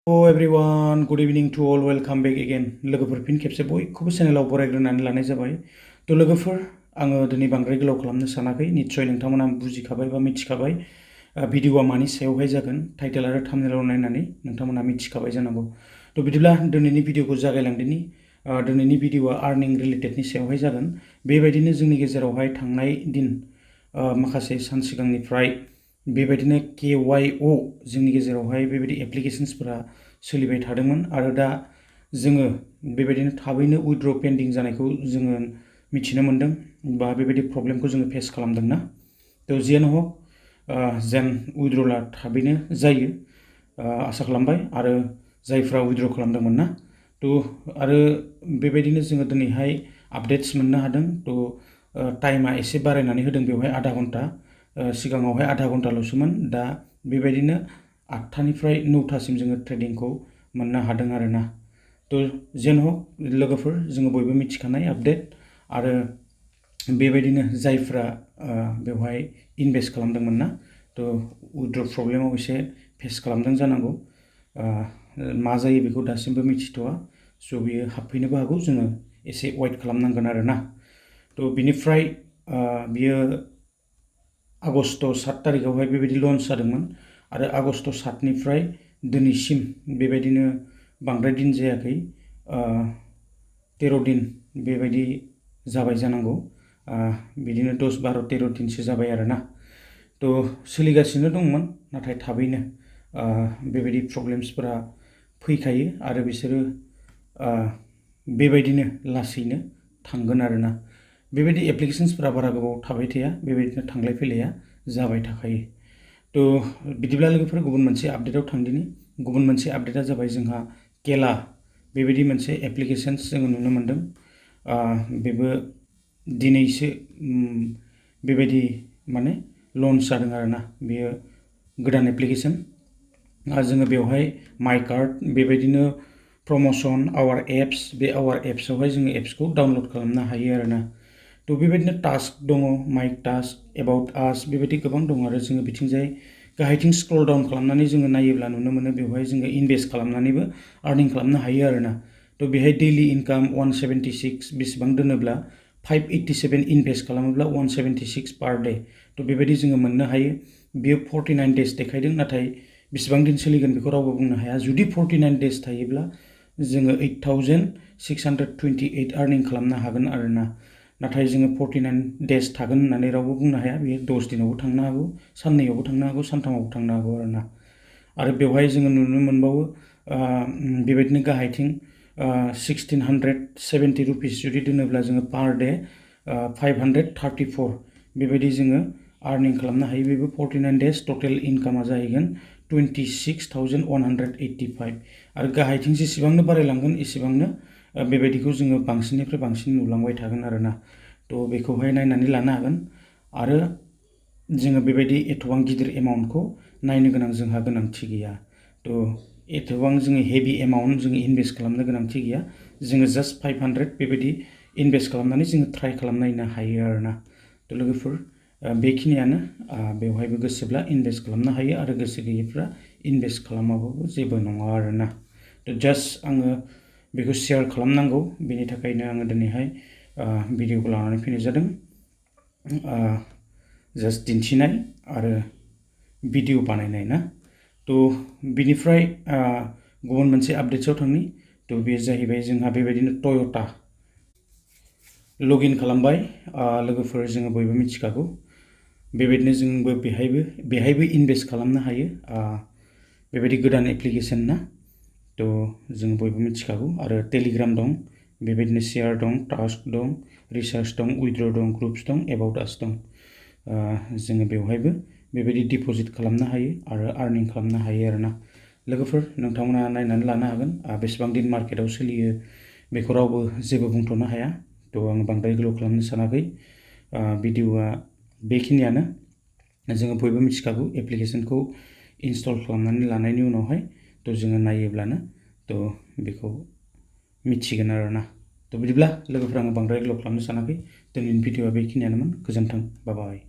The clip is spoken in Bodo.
Hello everyone, good evening to all, welcome back again. लोगोफोर फिन खेबसे बयखौबो चेनेलाव बरायग्रोनानै लानाय जाबाय। तो लोगोफोर आङो दिनै बांद्राय गोलाव खालामनो सानाखै। निश्चय नोंथांमोना बुजिखाबाय बा मिथिखाबाय भिडिअआ मानि सायावहाय जागोन। टाइटेल आरो थाम्बनेलाव नायनानै नोंथांमोना मिथिखाबाय जानांगौ। तो बिदिब्ला दिनैनि भिडिअखौ जागायलांदिनि। दिनैनि भिडिअआ आर्निं रिलेटेडनि सायावहाय जागोन। बेबायदिनो जोंनि गेजेरावहाय थांनाय दिन माखासे सान सिगांनिफ्राय बेबायदिनो KYO जोंनि गेजेरावहाय बेबायदि एप्लिकेशन्सफोरा सोलिबाय थादोंमोन आरो दा जोङो बेबायदिनो थाबैनो उइथड्र पेन्डिं जानायखौ जोङो मिथिनो मोनदों बा बेबायदि प्रब्लेमखौ जोङो फेस खालामदोंना। तो जियानो हक जेन उइथड्रला थाबैनो जायो आसा खालामबाय आरो जायफ्रा उइथड्र खालामदोंमोन ना। तो आरो बेबायदिनो जोङो दिनैहाय आपडेट्स मोननो हादों। तो टाइमा एसे बारायनानै होदों बेवहाय आधा घन्टा। सिगाङावहाय आधा घन्टाल'सोमोन, दा बेबायदिनो 8टानिफ्राय 9टासिम जोङो ट्रेडिंखौ मोननो हादों आरोना। तो जेन हक लोगोफोर जोङो बयबो मिथिखानाय आपडेट आरो बेबायदिनो जायफ्रा बेवहाय इनभेस्ट खालामदोंमोन ना, तो उइथड्र प्रब्लेमाव एसे फेस खालामदों जानांगौ। मा जायो बेखौ दासिमबो मिथिथ'वा, स' बियो हाबफैनोबो हागौ, जोङो एसे वेट खालामनांगोन आरोना। तो बिनिफ्राय बियो आगस्ट 7 तारिखआवहाय बेबायदि लन्च जादोंमोन आरो आगस्ट 7निफ्राय दिनैसिम बेबायदिनो बांद्राय दिन जायाखै, 13 दिन बेबायदि जाबाय जानांगौ। बिदिनो 10, 12, 13 दिनसो जाबाय आरोना। तो सोलिगासिनो दंमोन, नाथाय थाबैनो बेबायदि प्रब्लेम्सफोरा फैखायो आरो बिसोरो बेबायदिनो लासैनो थांगोन आरोना। बेबायदि एप्लिकेशन्सफोरा बारा गोबाव थाबाय थाया, बेबायदिनो थांलाय फैलाया जाबाय थाखायो। तो बिदिब्ला लोगोफोर गुबुन मोनसे आपडेटआव थांदिनि। गुबुन मोनसे आपडेटआ जाबाय जोंहा केला बेबायदि मोनसे एप्लिकेशन्स जोङो नुनो मोनदों। बेबो दिनैसो बेबायदि माने लन्च जादों आरोना। बेयो गोदान एप्लिकेशन। जोङो बेवहाय माइ कार्ड बेबायदिनो प्रमोशन आवार एप्स, बे आवार एप्सआवहाय जोङो एप्सखौ डाउनलड खालामनो हायो आरोना। तो बेबायदिनो टास्क दङ, माइ टास्क, एबाउट आस, बेबायदि गोबां दं आरो जोङो बिथिंजाय गाहायथिं स्क्रल डाउन खालामनानै जोङो नायोब्ला नुनो मोनो बेवहाय जोङो इनभेस्ट खालामनानैबो आर्निं खालामनो हायो आरोना। तो बेहाय डेइलि इनकाम 176 बेसेबां दोनोब्ला 587 इनभेस्ट खालामोब्ला 176 पार डे। तो बेबायदि जोङो मोननो हायो। बियो 49 डेज देखायदों, नाथाय बेसेबां दिन सोलिगोन बेखौ रावबो बुंनो हाया। जुदि 49 डेज थायोब्ला जोङो 8628 आर्निं खालामनो हागोन आरोना। नाथाय जोङो 49 डेज थागोन होननानै रावबो बुंनो हाया। बेयो 10 दिनावबो थांनो हागौ, साननैयावबो थांनो हागौ, सानथामावबो थांनो हागौ आरोना। आरो बेवहाय जोङो नुनो मोनबावो बेबायदिनो गाहायथिं 1670 रुपिस जुदि दोनोब्ला जोङो पार डे 534 बेबायदि जोङो आर्निं खालामनो हायो। बेबो 49 डेज टटेल इनकामा जाहैगोन 26,185। आरो गाहायथिं जेसेबांनो बारायलांगोन एसेबांनो बेबायदिखौ जोङो बांसिननिफ्राय बांसिन नुलांबाय थागोन आरोना। तो बेखौहाय नायनानै लानो हागोन आरो जोङो बेबायदि एथबां गिदिर एमाउन्टखौ नायनो गोनां जोंहा गोनांथि गैया। तो एथबां जोङो हेभि एमाउन्ट जोङो इनभेस्ट खालामनो गोनांथि गैया। जोङो जास्ट 500 बेबायदि इनभेस्ट खालामनानै जोङो ट्राइ खालामनायनो हायो आरोना। तो लोगोफोर बेखिनियानो। बेवहायबो गोसोब्ला इनभेस्ट खालामनो हायो आरो गोसो गैयैफ्रा इनभेस्ट खालामाबाबो जेबो नङा आरोना। तो जास्ट आङो बेखौ शेयार खालामनांगौ, बेनि थाखायनो आङो दिनैहाय भिडिअखौ लानानै फैनाय जादों। जास्ट दिन्थिनाय आरो भिडिअ बानायनाय ना। तो बिनिफ्राय गुबुन मोनसे आपडेट्सआव थांनि। तो बेयो जाहैबाय जोंहा बेबायदिनो टयटा लगइन खालामबाय। लोगोफोर जोङो बयबो मिथिखागौ। बेबायदिनो जोंबो बेहायबो इनभेस्ट खालामनो हायो। बेबायदि गोदान एप्लिकेशन ना। तो जों बयबो मिथिखागौ। आरो टेलिग्राम दं, बेबायदिनो शेयार दं, टास्क दं, रिसार्च दं, उइथड्र दं, ग्रुप्स दं, एबाउट आस दं। जोङो बेवहायबो बेबायदि डिपजिट खालामनो हायो आरो आर्निं खालामनो हायो आरोना। लोगोफोर नोंथांमोना नायनानै लानो हागोन। बेसेबां दिन मार्केटआव सोलियो बेखौ रावबो जेबो बुंथ'नो हाया। तो आं बांद्राय गोलाव खालामनो सानाखै। भिडिअआ बेखिनियानो। जोङो बयबो मिथिखागौ एप्लिकेशनखौ इनस्टल खालामनानै लानायनि उनावहाय तो जोङो नायोब्लानो तो बेखौ मिथिगोन आरोना। तो बिदिब्ला लोगोफोर आङो बांद्राय गोलाव खालामनो सानाखै। दिनैनि भिडिअआ बेखिनियानोमोन। गोजोन्थों, बाय बाय।